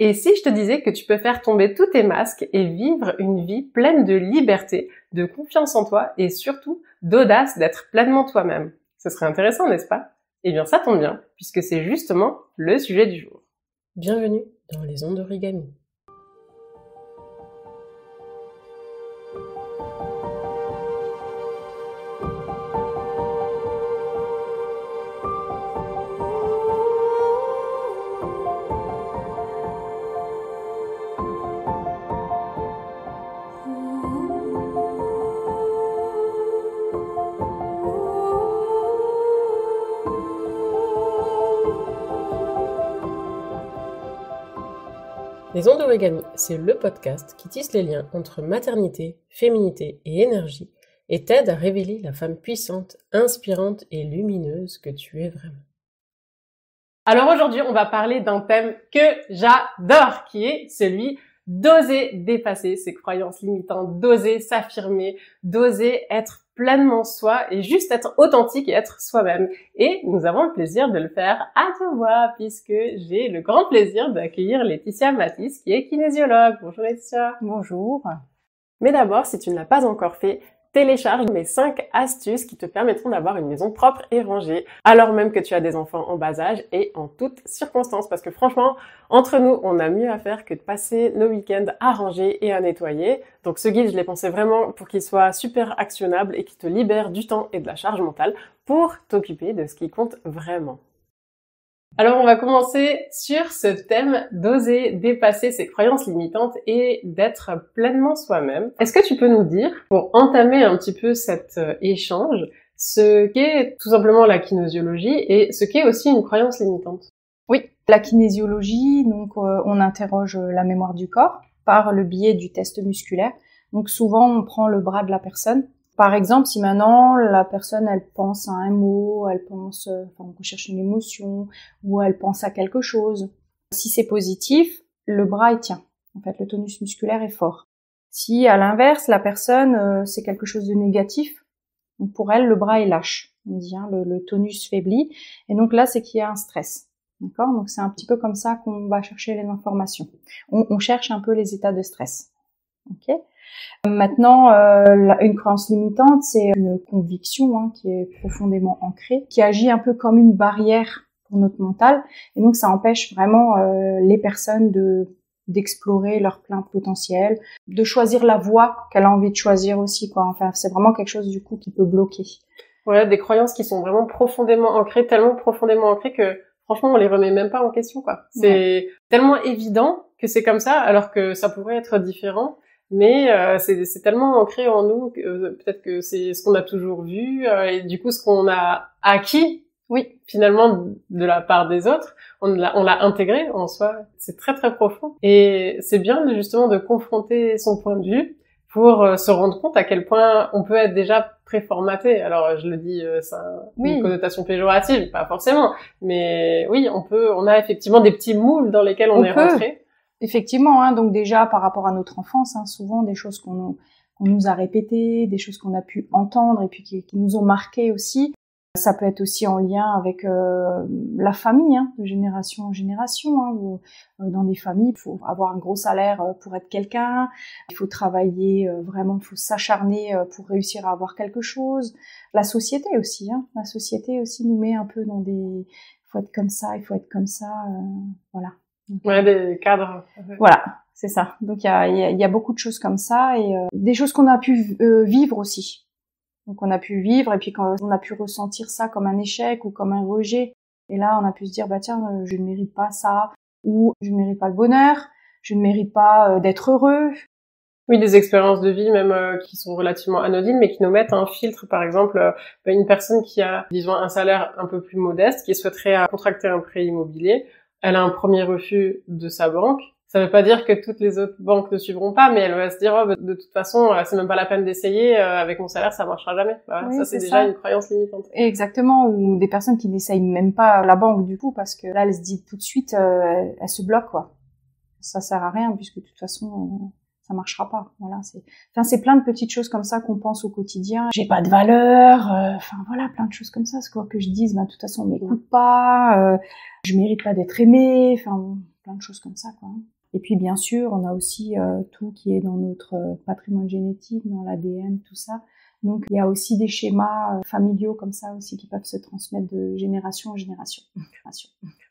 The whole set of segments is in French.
Et si je te disais que tu peux faire tomber tous tes masques et vivre une vie pleine de liberté, de confiance en toi et surtout d'audace d'être pleinement toi-même? Ce serait intéressant, n'est-ce pas? Eh bien, ça tombe bien, puisque c'est justement le sujet du jour. Bienvenue dans les ondes d'origami. Les ondes d'origami, c'est le podcast qui tisse les liens entre maternité, féminité et énergie et t'aide à révéler la femme puissante, inspirante et lumineuse que tu es vraiment. Alors aujourd'hui, on va parler d'un thème que j'adore, qui est celui d'oser dépasser ses croyances limitantes, d'oser s'affirmer, d'oser être pleinement soi et juste être authentique et être soi-même. Et nous avons le plaisir de le faire à deux voix puisque j'ai le grand plaisir d'accueillir Laetitia Matisse qui est kinésiologue. Bonjour Laetitia. Bonjour. Mais d'abord, si tu ne l'as pas encore fait, télécharge mes 5 astuces qui te permettront d'avoir une maison propre et rangée, alors même que tu as des enfants en bas âge et en toutes circonstances. Parce que franchement, entre nous, on a mieux à faire que de passer nos week-ends à ranger et à nettoyer. Donc ce guide, je l'ai pensé vraiment pour qu'il soit super actionnable et qu'il te libère du temps et de la charge mentale pour t'occuper de ce qui compte vraiment. Alors on va commencer sur ce thème d'oser dépasser ses croyances limitantes et d'être pleinement soi-même. Est-ce que tu peux nous dire, pour entamer un petit peu cet échange, ce qu'est tout simplement la kinésiologie et ce qu'est aussi une croyance limitante? Oui, la kinésiologie, donc on interroge la mémoire du corps par le biais du test musculaire. Donc souvent on prend le bras de la personne. Par exemple, si maintenant la personne elle pense à un mot, elle pense, on recherche une émotion ou elle pense à quelque chose. Si c'est positif, le bras il tient. En fait, le tonus musculaire est fort. Si à l'inverse la personne c'est quelque chose de négatif, donc pour elle le bras est lâche. On dit le tonus faiblit et donc là c'est qu'il y a un stress. D'accord? Donc c'est un petit peu comme ça qu'on va chercher les informations. On cherche un peu les états de stress. Ok? Maintenant, une croyance limitante, c'est une conviction qui est profondément ancrée, qui agit un peu comme une barrière pour notre mental, et donc ça empêche vraiment les personnes d'explorer leur plein potentiel, de choisir la voie qu'elle a envie de choisir aussi, quoi. Enfin, c'est vraiment quelque chose du coup qui peut bloquer. Voilà, des croyances qui sont vraiment profondément ancrées, tellement profondément ancrées que franchement, on les remet même pas en question, quoi. C'est tellement évident que c'est comme ça, alors que ça pourrait être différent. Mais c'est tellement ancré en nous que peut-être que c'est ce qu'on a toujours vu et du coup ce qu'on a acquis, finalement de la part des autres, on l'a intégré en soi. C'est très très profond et c'est bien justement de confronter son point de vue pour se rendre compte à quel point on peut être déjà préformaté. Alors je le dis, c'est une connotation péjorative, pas forcément, mais oui, on a effectivement des petits moules dans lesquels on est rentré. Effectivement, donc déjà par rapport à notre enfance, souvent des choses qu'on nous a répétées, des choses qu'on a pu entendre et puis qui nous ont marqué aussi. Ça peut être aussi en lien avec la famille, de génération en génération. Où, dans des familles, il faut avoir un gros salaire pour être quelqu'un, il faut travailler vraiment, il faut s'acharner pour réussir à avoir quelque chose. La société aussi, la société aussi nous met un peu dans des... Il faut être comme ça, il faut être comme ça, voilà. Donc, des cadres. Voilà, c'est ça. Donc il y a beaucoup de choses comme ça et des choses qu'on a pu vivre aussi. Donc on a pu vivre et puis quand on a pu ressentir ça comme un échec ou comme un rejet. Et là on a pu se dire tiens je ne mérite pas ça ou je ne mérite pas le bonheur, je ne mérite pas d'être heureux. Oui, des expériences de vie même qui sont relativement anodines mais qui nous mettent un filtre. Par exemple, une personne qui a disons un salaire un peu plus modeste, qui souhaiterait contracter un prêt immobilier. Elle a un premier refus de sa banque. Ça veut pas dire que toutes les autres banques ne suivront pas, mais elle va se dire de toute façon, c'est même pas la peine d'essayer. Avec mon salaire, ça marchera jamais. Voilà, ça c'est déjà une croyance limitante. Exactement, ou des personnes qui n'essayent même pas la banque du coup, parce que là, elle se dit tout de suite, elle se bloque quoi. Ça sert à rien puisque de toute façon, ça marchera pas. Voilà, c'est plein de petites choses comme ça qu'on pense au quotidien. J'ai pas de valeur, voilà, plein de choses comme ça. C'est quoi que je dise, de toute façon, on m'écoute pas, je mérite pas d'être aimée, plein de choses comme ça, quoi. Et puis bien sûr, on a aussi tout qui est dans notre patrimoine génétique, dans l'ADN, tout ça. Donc il y a aussi des schémas familiaux comme ça aussi qui peuvent se transmettre de génération en génération.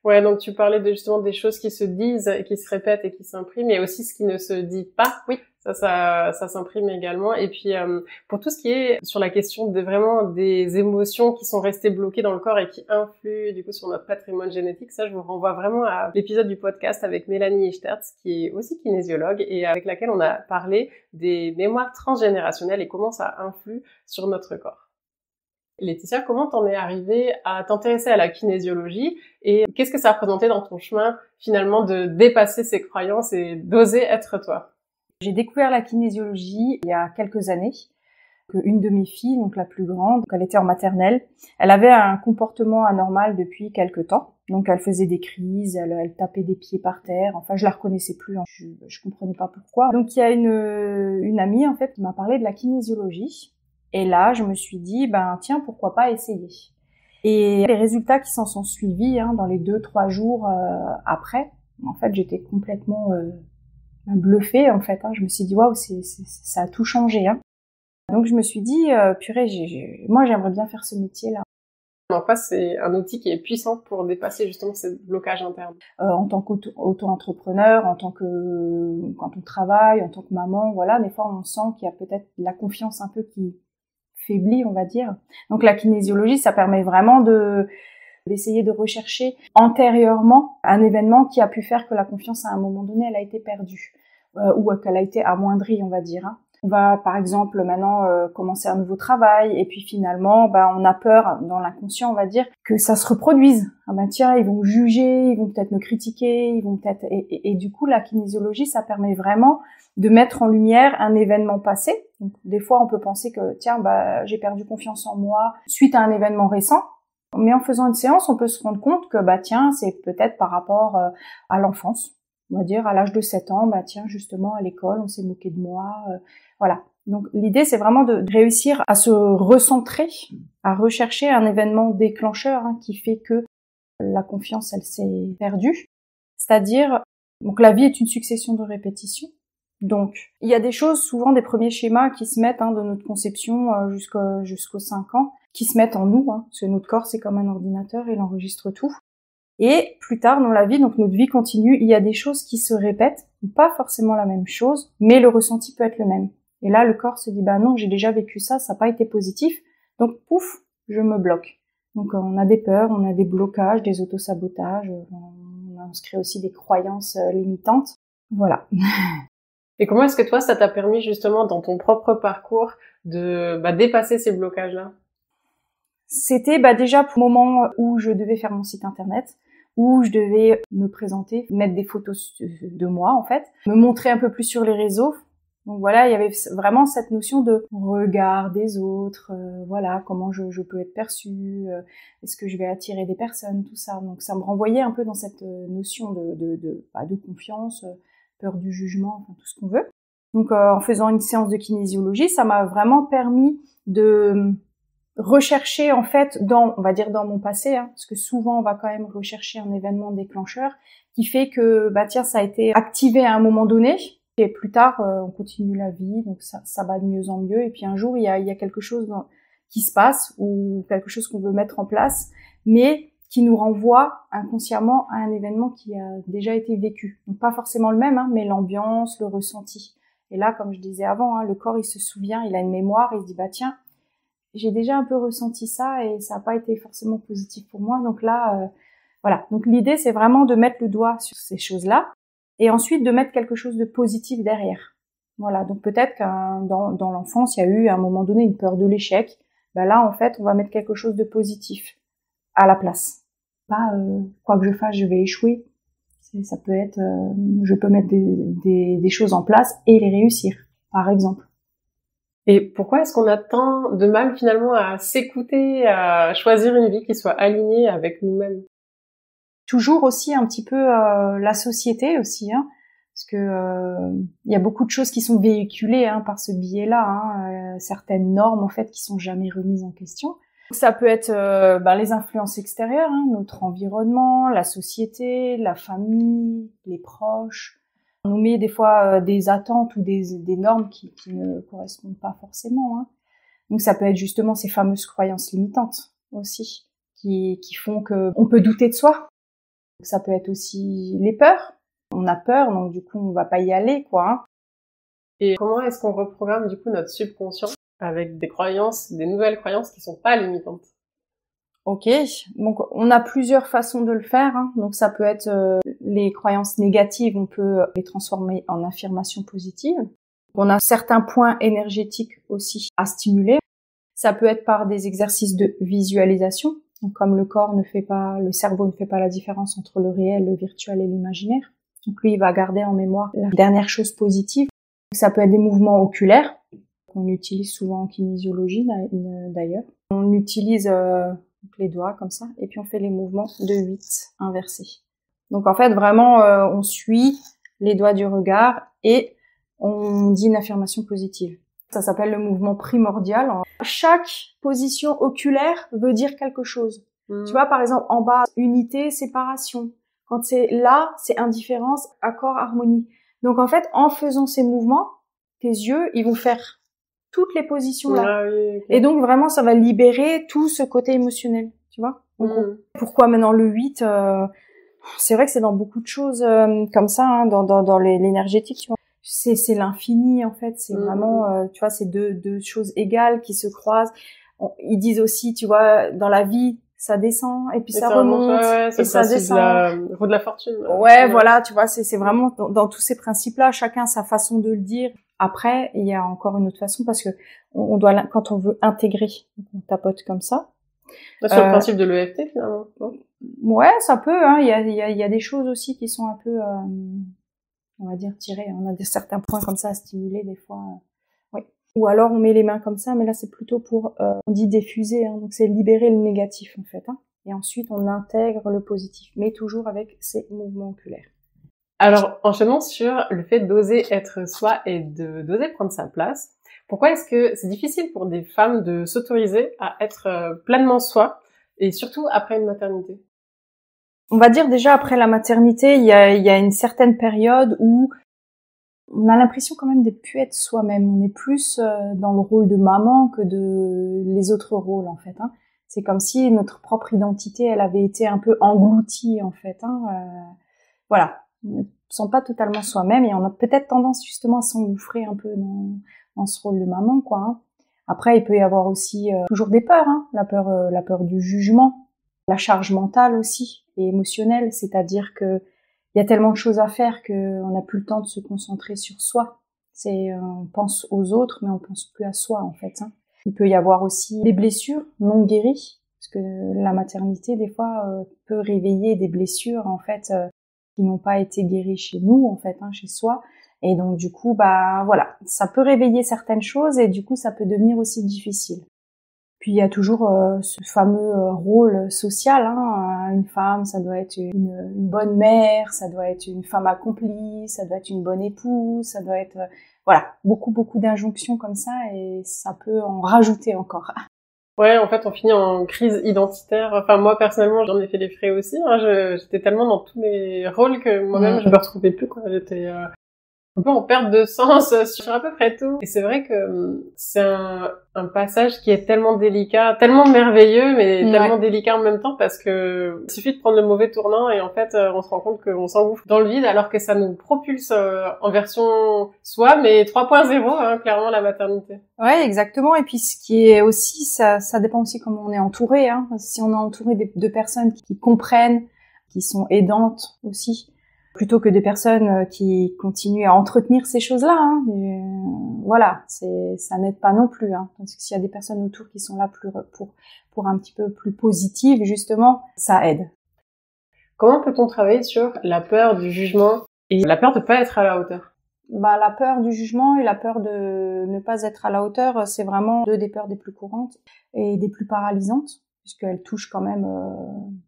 Ouais, donc tu parlais justement des choses qui se disent, et qui se répètent et qui s'impriment, et aussi ce qui ne se dit pas. Oui. Ça s'imprime également. Et puis pour tout ce qui est sur la question de vraiment des émotions qui sont restées bloquées dans le corps et qui influent du coup sur notre patrimoine génétique, ça je vous renvoie vraiment à l'épisode du podcast avec Mélanie Ichtertz, qui est aussi kinésiologue et avec laquelle on a parlé des mémoires transgénérationnelles et comment ça influe sur notre corps. Laetitia, comment t'en es arrivée à t'intéresser à la kinésiologie et qu'est-ce que ça a représenté dans ton chemin finalement de dépasser ces croyances et d'oser être toi? J'ai découvert la kinésiologie il y a quelques années. Une de mes filles, donc la plus grande, elle était en maternelle, elle avait un comportement anormal depuis quelque temps. Donc elle faisait des crises, elle tapait des pieds par terre. Enfin, je la reconnaissais plus, hein. Je comprenais pas pourquoi. Donc il y a une amie en fait qui m'a parlé de la kinésiologie. Et là, je me suis dit, tiens, pourquoi pas essayer. Et les résultats qui s'en sont suivis, hein, dans les 2-3 jours après, en fait, j'étais complètement bluffée, en fait. Hein. Je me suis dit, waouh, ça a tout changé. Hein. Donc, je me suis dit, purée, moi, j'aimerais bien faire ce métier-là. En quoi c'est un outil qui est puissant pour dépasser justement ces blocages internes. En tant qu'auto-entrepreneur, quand on travaille, en tant que maman, voilà, des fois, on sent qu'il y a peut-être la confiance un peu qui faiblit, on va dire. Donc, la kinésiologie, ça permet vraiment d'essayer de rechercher antérieurement un événement qui a pu faire que la confiance à un moment donné elle a été perdue ou qu'elle a été amoindrie, on va dire. Hein. On va par exemple maintenant commencer un nouveau travail et puis finalement on a peur dans l'inconscient, on va dire, que ça se reproduise. Ah tiens, ils vont me juger, ils vont peut-être me critiquer, ils vont peut-être et du coup la kinésiologie ça permet vraiment de mettre en lumière un événement passé. Donc des fois on peut penser que tiens j'ai perdu confiance en moi suite à un événement récent. Mais en faisant une séance, on peut se rendre compte que tiens, c'est peut-être par rapport à l'enfance. On va dire à l'âge de 7 ans, tiens, justement à l'école, on s'est moqué de moi, voilà. Donc l'idée c'est vraiment de réussir à se recentrer, à rechercher un événement déclencheur qui fait que la confiance elle s'est perdue. C'est-à-dire donc la vie est une succession de répétitions. Donc il y a des choses, souvent des premiers schémas qui se mettent de notre conception jusqu'aux 5 ans, qui se mettent en nous, parce que notre corps c'est comme un ordinateur, il enregistre tout. Et plus tard dans la vie, donc notre vie continue, il y a des choses qui se répètent, pas forcément la même chose, mais le ressenti peut être le même. Et là le corps se dit non, j'ai déjà vécu ça, ça n'a pas été positif, donc pouf, je me bloque. Donc on a des peurs, on a des blocages, des autosabotages, on se crée aussi des croyances limitantes. Voilà. Et comment est-ce que toi ça t'a permis justement dans ton propre parcours de dépasser ces blocages-là? C'était déjà pour le moment où je devais faire mon site internet, où je devais me présenter, mettre des photos de moi en fait, me montrer un peu plus sur les réseaux. Donc voilà, il y avait vraiment cette notion de regard des autres, voilà, comment je peux être perçue, est-ce que je vais attirer des personnes, tout ça. Donc ça me renvoyait un peu dans cette notion de confiance, peur du jugement, enfin tout ce qu'on veut. Donc en faisant une séance de kinésiologie, ça m'a vraiment permis de rechercher en fait on va dire dans mon passé, parce que souvent on va quand même rechercher un événement déclencheur qui fait que tiens, ça a été activé à un moment donné et plus tard on continue la vie, donc ça va de mieux en mieux et puis un jour il y a quelque chose qui se passe ou quelque chose qu'on veut mettre en place mais qui nous renvoie inconsciemment à un événement qui a déjà été vécu. Donc pas forcément le même, mais l'ambiance, le ressenti. Et là, comme je disais avant, le corps il se souvient, il a une mémoire, il se dit tiens, j'ai déjà un peu ressenti ça et ça n'a pas été forcément positif pour moi. Donc là, voilà. Donc l'idée, c'est vraiment de mettre le doigt sur ces choses-là et ensuite de mettre quelque chose de positif derrière. Voilà. Donc peut-être que dans l'enfance, il y a eu à un moment donné une peur de l'échec. Là, en fait, on va mettre quelque chose de positif à la place. Pas quoi que je fasse, je vais échouer. Ça peut être, je peux mettre des choses en place et les réussir, par exemple. Et pourquoi est-ce qu'on a tant de mal finalement à s'écouter, à choisir une vie qui soit alignée avec nous-mêmes? Toujours aussi un petit peu la société aussi, parce que il y a beaucoup de choses qui sont véhiculées par ce biais-là, certaines normes en fait qui sont jamais remises en question. Ça peut être les influences extérieures, hein, notre environnement, la société, la famille, les proches. On nous met des fois des attentes ou des normes qui ne correspondent pas forcément. Hein. Donc ça peut être justement ces fameuses croyances limitantes aussi, qui font que on peut douter de soi. Ça peut être aussi les peurs. On a peur, donc du coup on va pas y aller, quoi. Hein. Et comment est-ce qu'on reprogramme du coup notre subconscient avec des croyances, des nouvelles croyances qui sont pas limitantes? Ok, donc on a plusieurs façons de le faire. Hein. Donc ça peut être les croyances négatives, on peut les transformer en affirmations positives. On a certains points énergétiques aussi à stimuler. Ça peut être par des exercices de visualisation. Donc comme le cerveau ne fait pas la différence entre le réel, le virtuel et l'imaginaire. Donc lui, il va garder en mémoire la dernière chose positive. Ça peut être des mouvements oculaires qu'on utilise souvent en kinésiologie d'ailleurs. On utilise les doigts comme ça et puis on fait les mouvements de 8 inversés. Donc en fait vraiment on suit les doigts du regard et on dit une affirmation positive. Ça s'appelle le mouvement primordial. Chaque position oculaire veut dire quelque chose. Tu vois, par exemple, en bas, unité, séparation. Quand c'est là, c'est indifférence, accord, harmonie. Donc, en fait, en faisant ces mouvements, tes yeux, ils vont faire toutes les positions là. Ah oui, okay. Et donc, vraiment, ça va libérer tout ce côté émotionnel. Tu vois? Donc, pourquoi maintenant le 8 c'est vrai que c'est dans beaucoup de choses comme ça, hein, dans l'énergétique, tu vois. C'est l'infini en fait, c'est vraiment tu vois, c'est deux choses égales qui se croisent. Ils disent aussi, tu vois, dans la vie, ça descend et puis ça remonte et ça descend. La roue de la fortune. Ouais, voilà, tu vois, c'est vraiment dans tous ces principes-là, chacun a sa façon de le dire. Après, il y a encore une autre façon parce que on doit quand on veut intégrer, on tapote comme ça. Sur le principe de l'EFT finalement, non? Ouais, ça peut, hein, il y a des choses aussi qui sont un peu on va dire tirer, on a certains points comme ça à stimuler des fois. Oui. Ou alors on met les mains comme ça, mais là c'est plutôt pour, on dit diffuser, hein, donc c'est libérer le négatif en fait. Hein, et ensuite on intègre le positif, mais toujours avec ces mouvements oculaires. Alors enchaînons sur le fait d'oser être soi et d'oser prendre sa place. Pourquoi est-ce que c'est difficile pour des femmes de s'autoriser à être pleinement soi, et surtout après une maternité? On va dire déjà après la maternité, il y a une certaine période où on a l'impression quand même de plus être soi-même. On est plus dans le rôle de maman que de les autres rôles en fait. Hein. C'est comme si notre propre identité, elle avait été un peu engloutie en fait. Hein. Voilà, on ne se sent pas totalement soi-même et on a peut-être tendance justement à s'engouffrer un peu dans ce rôle de maman, quoi. Hein. Après, il peut y avoir aussi toujours des peurs, hein. La peur du jugement, la charge mentale aussi et émotionnelle, c'est-à-dire que il y a tellement de choses à faire qu'on n'a plus le temps de se concentrer sur soi. On pense aux autres, mais on pense plus à soi en fait. Hein. Il peut y avoir aussi des blessures non guéries, parce que la maternité des fois peut réveiller des blessures en fait qui n'ont pas été guéries chez nous en fait, hein, chez soi. Et donc du coup, voilà, ça peut réveiller certaines choses et du coup ça peut devenir aussi difficile. Puis il y a toujours ce fameux rôle social. Hein. Une femme, ça doit être une bonne mère, ça doit être une femme accomplie, ça doit être une bonne épouse, ça doit être voilà, beaucoup d'injonctions comme ça et ça peut en rajouter encore. Ouais, en fait, on finit en crise identitaire. Enfin, moi personnellement, j'en ai fait les frais aussi. Hein. J'étais tellement dans tous les rôles que moi-même, je me retrouvais plus. Quoi. J'étais un peu en perte de sens sur à peu près tout. Et c'est vrai que c'est un passage qui est tellement délicat, tellement merveilleux, mais tellement délicat en même temps parce que il suffit de prendre le mauvais tournant et en fait, on se rend compte qu'on s'engouffre dans le vide alors que ça nous propulse en version soi, mais 3.0, hein, clairement, la maternité. Ouais, exactement. Et puis, ce qui est aussi, ça dépend aussi comment on est entouré, hein. Si on est entouré de personnes qui comprennent, qui sont aidantes aussi, plutôt que des personnes qui continuent à entretenir ces choses-là. Hein. Voilà, ça n'aide pas non plus. Hein. Parce que s'il y a des personnes autour qui sont là pour un petit peu plus positives, justement, ça aide. Comment peut-on travailler sur la peur du jugement et la peur de pas être à la hauteur? La peur du jugement et la peur de ne pas être à la hauteur, c'est vraiment deux des peurs des plus courantes et des plus paralysantes, puisqu'elles touchent quand même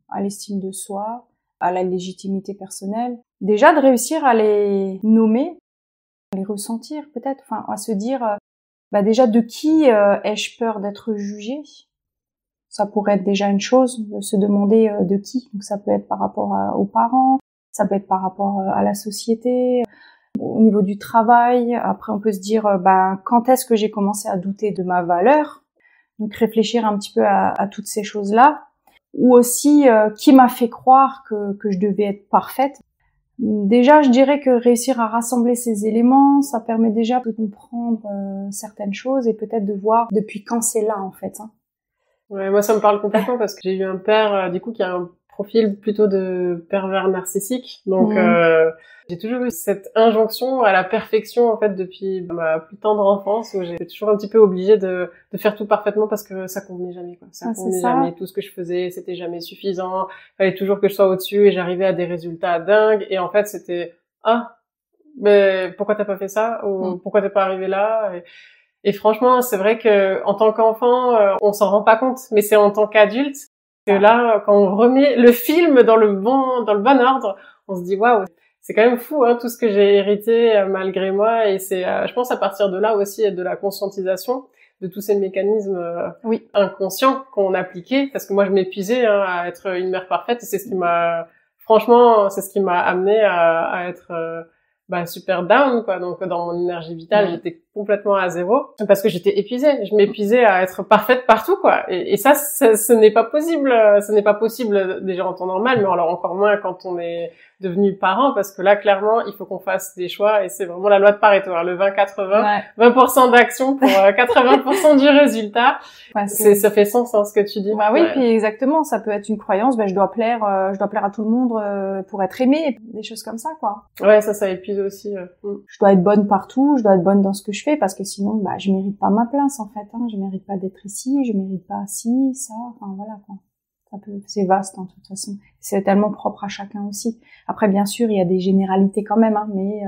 à l'estime de soi, à la légitimité personnelle. Déjà de réussir à les nommer, à les ressentir peut-être, enfin à se dire déjà de qui ai-je peur d'être jugée? Ça pourrait être déjà une chose de se demander de qui. Donc ça peut être par rapport aux parents, ça peut être par rapport à la société, au niveau du travail. Après, on peut se dire, quand est-ce que j'ai commencé à douter de ma valeur? Donc réfléchir un petit peu à toutes ces choses-là. Ou aussi, qui m'a fait croire que je devais être parfaite. Déjà, je dirais que réussir à rassembler ces éléments, ça permet déjà de comprendre certaines choses et peut-être de voir depuis quand c'est là, en fait. Hein. Ouais, moi ça me parle complètement parce que j'ai eu un père du coup qui a un profil plutôt de pervers narcissique. Donc j'ai toujours eu cette injonction à la perfection en fait depuis ma plus tendre enfance où j'étais toujours un petit peu obligée de faire tout parfaitement parce que ça convenait jamais quoi. Ça convenait jamais, tout ce que je faisais, c'était jamais suffisant. Il fallait toujours que je sois au-dessus et j'arrivais à des résultats dingues et en fait c'était mais pourquoi t'as pas fait ça ou pourquoi t'es pas arrivé là et franchement, c'est vrai que en tant qu'enfant, on s'en rend pas compte, mais c'est en tant qu'adulte que là, quand on remet le film dans le bon ordre, on se dit waouh, c'est quand même fou hein, tout ce que j'ai hérité malgré moi et c'est je pense à partir de là aussi de la conscientisation de tous ces mécanismes inconscients qu'on appliquait parce que moi je m'épuisais hein, à être une mère parfaite et c'est ce qui m'a amené à être super down quoi. Donc dans mon énergie vitale j'étais complètement à zéro parce que j'étais épuisée, je m'épuisais à être parfaite partout quoi, et ça ce n'est pas possible déjà en temps normal, mais alors encore moins quand on est devenu parent, parce que là clairement il faut qu'on fasse des choix et c'est vraiment la loi de Pareto hein, le 20-80, 20% d'action pour 80% du résultat. Ça fait sens hein, ce que tu dis. Oui, puis exactement, ça peut être une croyance, je dois plaire à tout le monde pour être aimée, des choses comme ça quoi. Ouais, ça épuise aussi. Je dois être bonne partout, je dois être bonne dans ce que je fais parce que sinon je mérite pas ma place en fait hein, je mérite pas d'être ici, je mérite pas ci, ça, enfin voilà quoi. C'est vaste hein, de toute façon. C'est tellement propre à chacun aussi. Après bien sûr, il y a des généralités quand même hein, mais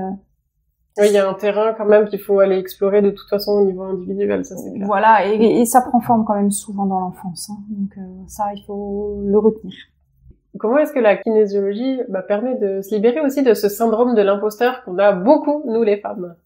oui, il y a un terrain quand même qu'il faut aller explorer de toute façon au niveau individuel, ça c'est clair. Voilà, et ça prend forme quand même souvent dans l'enfance hein. Donc ça il faut le retenir. Comment est-ce que la kinésiologie permet de se libérer aussi de ce syndrome de l'imposteur qu'on a beaucoup, nous les femmes?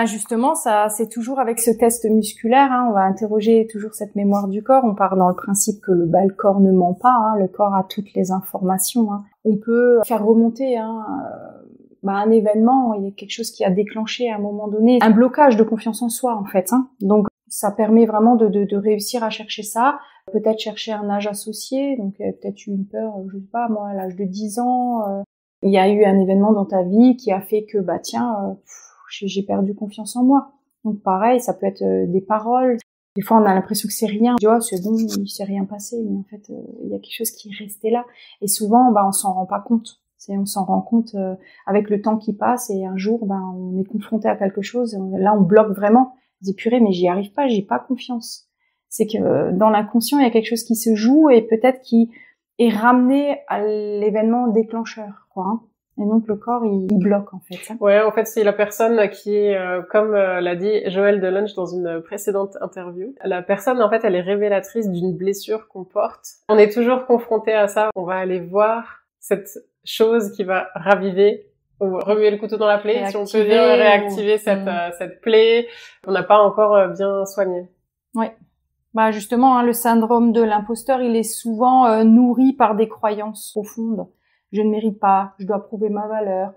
Justement, ça, c'est toujours avec ce test musculaire, hein, on va interroger toujours cette mémoire du corps. On part dans le principe que le corps ne ment pas, hein, le corps a toutes les informations. Hein. On peut faire remonter un événement, il y a quelque chose qui a déclenché à un moment donné un blocage de confiance en soi en fait. Hein. Donc ça permet vraiment de réussir à chercher ça. Peut-être chercher un âge associé, donc peut-être une peur, je sais pas, moi à l'âge de 10 ans, il y a eu un événement dans ta vie qui a fait que j'ai perdu confiance en moi. Donc pareil, ça peut être des paroles. Des fois, on a l'impression que c'est rien. On dit, c'est bon, il s'est rien passé. Mais en fait, il y a quelque chose qui est resté là. Et souvent, on s'en rend pas compte. On s'en rend compte avec le temps qui passe. Et un jour, on est confronté à quelque chose. Là, on bloque vraiment. On se dit, purée, mais j'y arrive pas, j'ai pas confiance. C'est que dans l'inconscient, il y a quelque chose qui se joue et peut-être qui est ramené à l'événement déclencheur, quoi. Hein. Et donc le corps, il bloque en fait. Hein. Ouais, en fait, c'est la personne qui est, comme l'a dit Joël Delunge dans une précédente interview, la personne, en fait, elle est révélatrice d'une blessure qu'on porte. On est toujours confronté à ça. On va aller voir cette chose qui va raviver ou remuer le couteau dans la plaie, si on peut dire, réactiver cette plaie qu'on n'a pas encore bien soignée. Ouais. Justement, hein, le syndrome de l'imposteur, il est souvent nourri par des croyances profondes. Je ne mérite pas, je dois prouver ma valeur,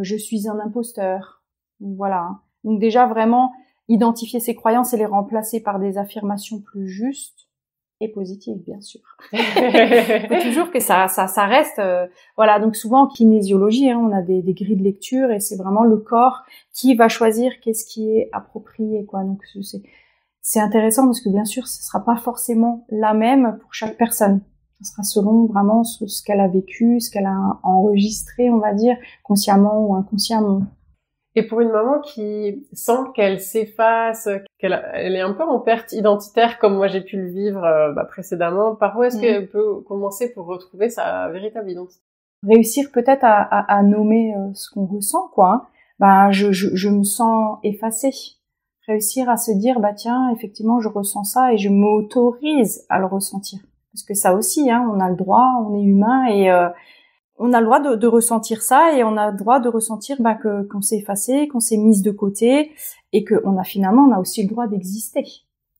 je suis un imposteur. Donc, voilà. Donc déjà vraiment identifier ces croyances et les remplacer par des affirmations plus justes et positives, bien sûr. Il faut toujours que ça reste. Voilà. Donc souvent en kinésiologie, hein, on a des grilles de lecture et c'est vraiment le corps qui va choisir qu'est-ce qui est approprié, quoi. Donc c'est intéressant parce que bien sûr, ce sera pas forcément la même pour chaque personne. Ça sera selon vraiment ce qu'elle a vécu, ce qu'elle a enregistré, on va dire, consciemment ou inconsciemment. Et pour une maman qui sent qu'elle s'efface, elle est un peu en perte identitaire, comme moi j'ai pu le vivre précédemment, par où est-ce qu'elle peut commencer pour retrouver sa véritable identité? Réussir peut-être à nommer ce qu'on ressent, quoi. Je me sens effacée. Réussir à se dire, tiens, effectivement, je ressens ça et je m'autorise à le ressentir. Parce que ça aussi, hein, on a le droit, on est humain et on a le droit de ressentir ça et on a le droit de ressentir qu'on s'est effacé, qu'on s'est mise de côté et qu'on a finalement, on a aussi le droit d'exister.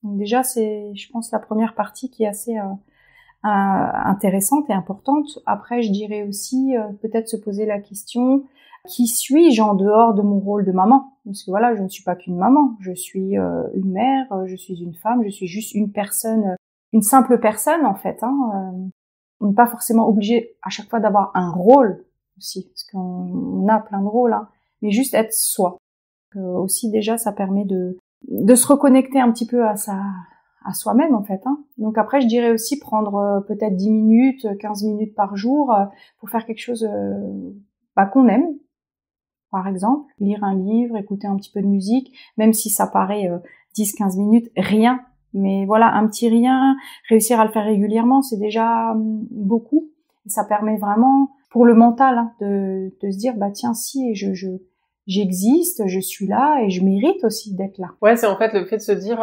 Donc déjà, c'est, je pense, la première partie qui est assez intéressante et importante. Après, je dirais aussi peut-être se poser la question, qui suis-je en dehors de mon rôle de maman? Parce que voilà, je ne suis pas qu'une maman, je suis une mère, je suis une femme, je suis juste une personne, une simple personne en fait. On n'est pas forcément obligé à chaque fois d'avoir un rôle aussi, parce qu'on a plein de rôles, hein, mais juste être soi. Aussi déjà, ça permet de se reconnecter un petit peu à soi-même en fait. Donc après, je dirais aussi prendre peut-être 10 minutes, 15 minutes par jour pour faire quelque chose qu'on aime. Par exemple, lire un livre, écouter un petit peu de musique, même si ça paraît 10-15 minutes, rien. Mais voilà, un petit rien, réussir à le faire régulièrement, c'est déjà beaucoup. Et ça permet vraiment, pour le mental, de se dire, tiens, si, j'existe, je suis là et je mérite aussi d'être là. Ouais, c'est en fait le fait de se dire,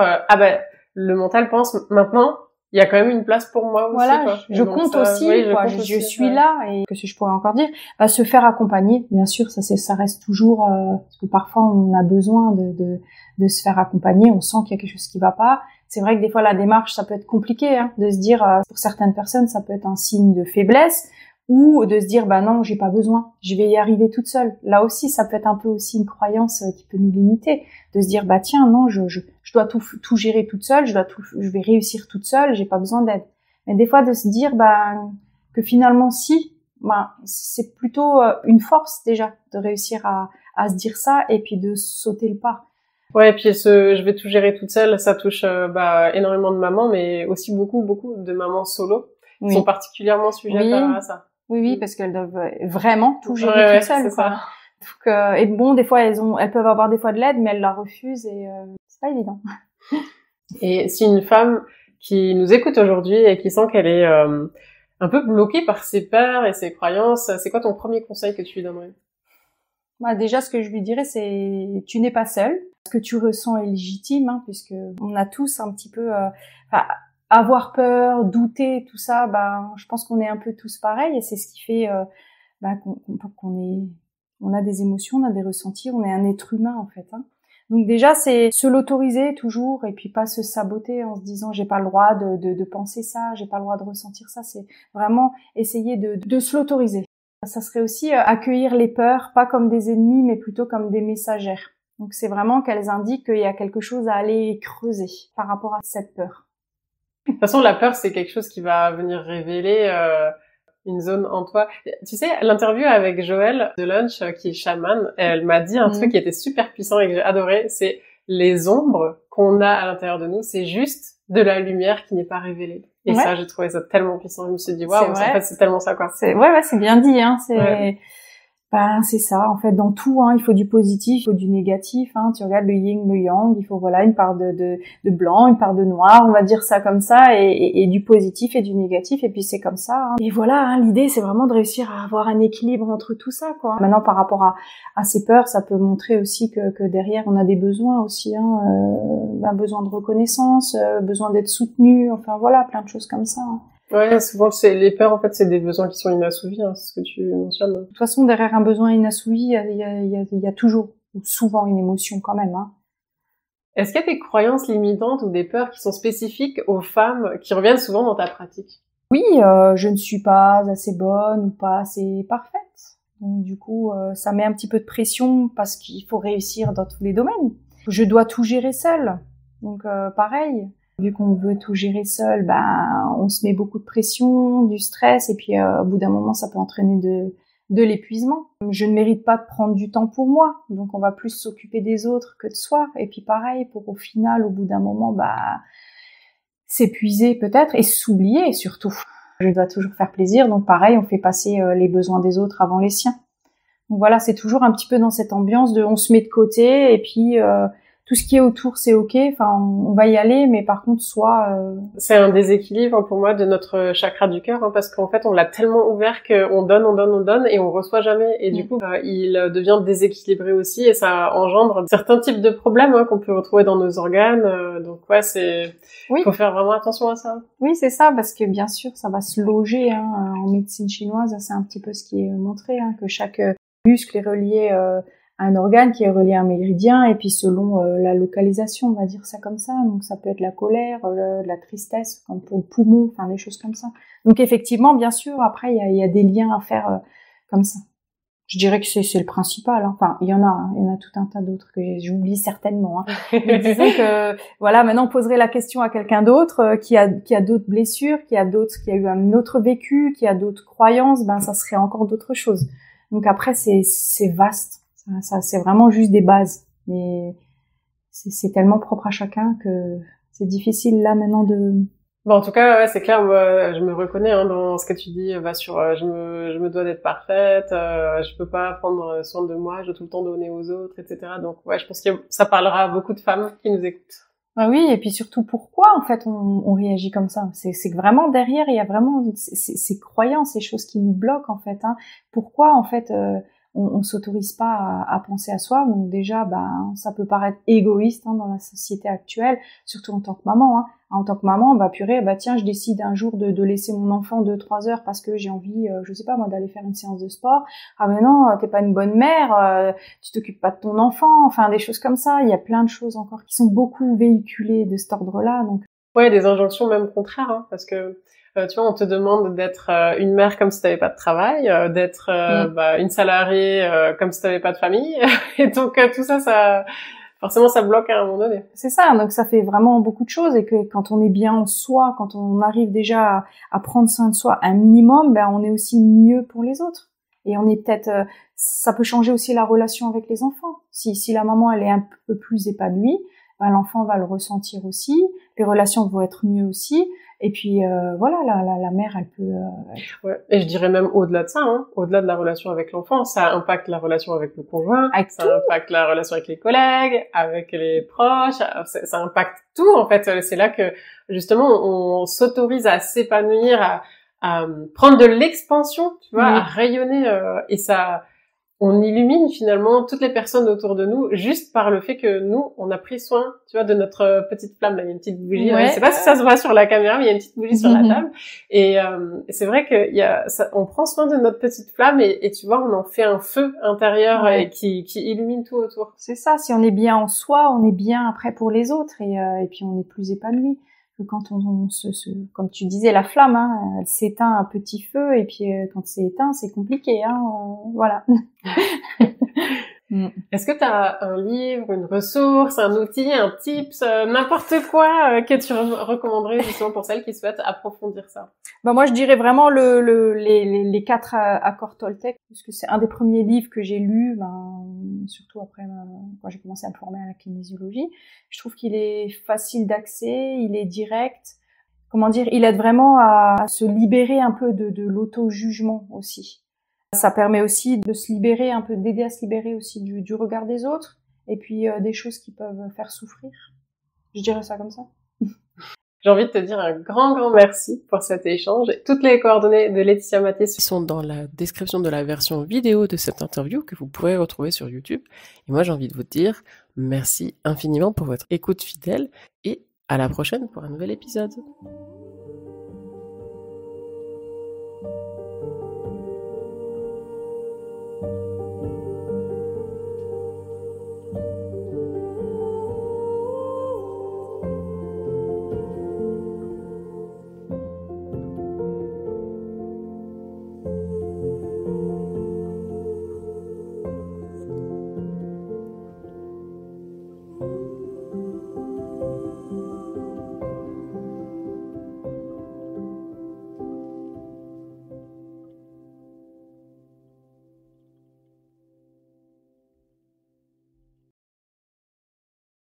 le mental pense maintenant, il y a quand même une place pour moi aussi. Voilà, quoi. je compte aussi, quoi. Je suis là, et que si je pourrais encore dire, se faire accompagner, bien sûr, ça reste toujours, parce que parfois on a besoin de se faire accompagner, on sent qu'il y a quelque chose qui va pas. C'est vrai que des fois la démarche, ça peut être compliqué, de se dire, pour certaines personnes, ça peut être un signe de faiblesse, ou de se dire, non, j'ai pas besoin, je vais y arriver toute seule. Là aussi, ça peut être un peu aussi une croyance qui peut nous limiter, de se dire, tiens, non, je dois tout gérer toute seule, je vais réussir toute seule, j'ai pas besoin d'aide. Mais des fois, de se dire, que finalement, si, c'est plutôt une force déjà, de réussir à se dire ça, et puis de sauter le pas. Ouais, et puis je vais tout gérer toute seule, ça touche énormément de mamans, mais aussi beaucoup de mamans solo qui sont particulièrement sujettes à ça. Oui, parce qu'elles doivent vraiment tout gérer toutes seules, quoi. Donc, et bon, des fois, elles peuvent avoir des fois de l'aide, mais elles la refusent et c'est pas évident. Et si une femme qui nous écoute aujourd'hui et qui sent qu'elle est un peu bloquée par ses peurs et ses croyances, c'est quoi ton premier conseil que tu lui donnerais? Déjà, ce que je lui dirais, c'est tu n'es pas seule. Ce que tu ressens est légitime, puisque on a tous un petit peu avoir peur, douter, tout ça, je pense qu'on est un peu tous pareils, et c'est ce qui fait on a des émotions, on a des ressentis, on est un être humain en fait. Donc déjà, c'est se l'autoriser toujours, et puis pas se saboter en se disant j'ai pas le droit de penser ça, j'ai pas le droit de ressentir ça. C'est vraiment essayer de se l'autoriser. Ça serait aussi accueillir les peurs, pas comme des ennemis, mais plutôt comme des messagères. Donc c'est vraiment qu'elles indiquent qu'il y a quelque chose à aller creuser par rapport à cette peur. De toute façon, la peur, c'est quelque chose qui va venir révéler une zone en toi. Tu sais, l'interview avec Joëlle de Lunch, qui est chamane, elle m'a dit un truc qui était super puissant et que j'ai adoré, c'est les ombres qu'on a à l'intérieur de nous, c'est juste de la lumière qui n'est pas révélée. Et ça, j'ai trouvé ça tellement puissant. Je me suis dit, waouh, en fait, c'est tellement ça, quoi. C'est bien dit, c'est ça, en fait, dans tout, il faut du positif, il faut du négatif, tu regardes le yin, le yang, il faut, une part de blanc, une part de noir, on va dire ça comme ça, et du positif et du négatif, et puis c'est comme ça, Et voilà, l'idée, c'est vraiment de réussir à avoir un équilibre entre tout ça, quoi. Maintenant, par rapport à ces peurs, ça peut montrer aussi que derrière, on a des besoins aussi, besoin de reconnaissance, besoin d'être soutenu, enfin voilà, plein de choses comme ça. Ouais, souvent, les peurs, en fait, c'est des besoins qui sont inassouvis, c'est ce que tu mentionnes. De toute façon, derrière un besoin inassouvi, il y a toujours, ou souvent, une émotion quand même, Est-ce qu'il y a des croyances limitantes ou des peurs qui sont spécifiques aux femmes qui reviennent souvent dans ta pratique? Oui, je ne suis pas assez bonne ou pas assez parfaite. Donc, du coup, ça met un petit peu de pression parce qu'il faut réussir dans tous les domaines. Je dois tout gérer seule. Donc, pareil. Vu qu'on veut tout gérer seul, on se met beaucoup de pression, du stress, et puis au bout d'un moment, ça peut entraîner de l'épuisement. Je ne mérite pas de prendre du temps pour moi, donc on va plus s'occuper des autres que de soi. Et puis pareil, pour au final, au bout d'un moment, s'épuiser peut-être et s'oublier surtout. Je dois toujours faire plaisir, donc pareil, on fait passer les besoins des autres avant les siens. Donc voilà, c'est toujours un petit peu dans cette ambiance de on se met de côté, et puis tout ce qui est autour, c'est ok. Enfin, on va y aller, mais par contre, c'est un déséquilibre pour moi de notre chakra du cœur, parce qu'en fait, on l'a tellement ouvert qu'on donne, et on reçoit jamais. Et du coup, il devient déséquilibré aussi, et ça engendre certains types de problèmes qu'on peut retrouver dans nos organes. Donc faut faire vraiment attention à ça. Oui, c'est ça, parce que bien sûr, ça va se loger. En médecine chinoise, c'est un petit peu ce qui est montré, que chaque muscle est relié à un organe qui est relié à un méridien, et puis selon la localisation, on va dire ça comme ça. Donc ça peut être la colère, la tristesse, comme pour le poumon, enfin des choses comme ça. Donc effectivement, bien sûr, après il y a des liens à faire comme ça. Je dirais que c'est le principal. Hein. Enfin, il y en a tout un tas d'autres que j'oublie certainement. Hein. Mais disons que voilà, maintenant on poserait la question à quelqu'un d'autre qui a d'autres blessures, qui a eu un autre vécu, qui a d'autres croyances, ben ça serait encore d'autres choses. Donc après c'est vaste. Ça c'est vraiment juste des bases, mais c'est tellement propre à chacun que c'est difficile là maintenant de... Bon, en tout cas, ouais, c'est clair, moi, je me reconnais hein, dans ce que tu dis, je me dois d'être parfaite, je peux pas prendre soin de moi, je dois tout le temps donner aux autres, etc. Donc ouais, je pense que ça parlera à beaucoup de femmes qui nous écoutent. Ah oui, et puis surtout pourquoi en fait on réagit comme ça. C'est que vraiment derrière il y a vraiment ces croyances, ces choses qui nous bloquent en fait. Hein. Pourquoi en fait on s'autorise pas à penser à soi. Donc déjà, ça peut paraître égoïste hein, dans la société actuelle, surtout en tant que maman. Hein. En tant que maman, purée, tiens, je décide un jour de laisser mon enfant 2-3 heures parce que j'ai envie, je sais pas moi, d'aller faire une séance de sport. Ah mais non, t'es pas une bonne mère, tu t'occupes pas de ton enfant. Enfin, des choses comme ça. Il y a plein de choses encore qui sont beaucoup véhiculées de cet ordre-là. Donc ouais, des injonctions même contraires, hein, parce que tu vois, on te demande d'être une mère comme si t'avais pas de travail, d'être une salariée comme si t'avais pas de famille, et donc tout ça forcément ça bloque à un moment donné. C'est ça, donc ça fait vraiment beaucoup de choses, et que quand on est bien en soi, quand on arrive déjà à prendre soin de soi un minimum, on est aussi mieux pour les autres. Et on est peut-être, ça peut changer aussi la relation avec les enfants. Si la maman elle est un peu plus épanouie, l'enfant va le ressentir aussi, les relations vont être mieux aussi. Et puis voilà, la mère, elle peut... Ouais. Et je dirais même au-delà de ça, hein, au-delà de la relation avec l'enfant, ça impacte la relation avec le conjoint, ça impacte la relation avec les collègues, avec les proches, ça impacte tout en fait. C'est là que justement on s'autorise à s'épanouir, à prendre de l'expansion, tu vois, à rayonner, et ça... On illumine finalement toutes les personnes autour de nous juste par le fait que nous, on a pris soin, tu vois, de notre petite flamme. Là, il y a une petite bougie. Ouais, je sais pas si ça se voit sur la caméra, mais il y a une petite bougie sur la table. Et c'est vrai que on prend soin de notre petite flamme et tu vois, on en fait un feu intérieur et qui illumine tout autour. C'est ça. Si on est bien en soi, on est bien après pour les autres et puis on est plus épanoui. Que quand on comme tu disais, la flamme, hein, elle s'éteint à petit feu, et puis quand c'est éteint, c'est compliqué, hein, voilà. Est-ce que tu as un livre, une ressource, un outil, un tips, n'importe quoi que tu recommanderais justement pour celles qui souhaitent approfondir ça? Moi, je dirais vraiment les 4 accords Toltec, puisque c'est un des premiers livres que j'ai lu, surtout après quand j'ai commencé à me former à la kinésiologie. Je trouve qu'il est facile d'accès, il est direct. Comment dire, il aide vraiment à se libérer un peu de l'auto-jugement aussi. Ça permet aussi de se libérer un peu, d'aider à se libérer aussi du regard des autres, et puis des choses qui peuvent faire souffrir. Je dirais ça comme ça. J'ai envie de te dire un grand merci pour cet échange. Toutes les coordonnées de Laetitia Maté sont dans la description de la version vidéo de cette interview que vous pourrez retrouver sur YouTube. Et moi, j'ai envie de vous dire merci infiniment pour votre écoute fidèle et à la prochaine pour un nouvel épisode.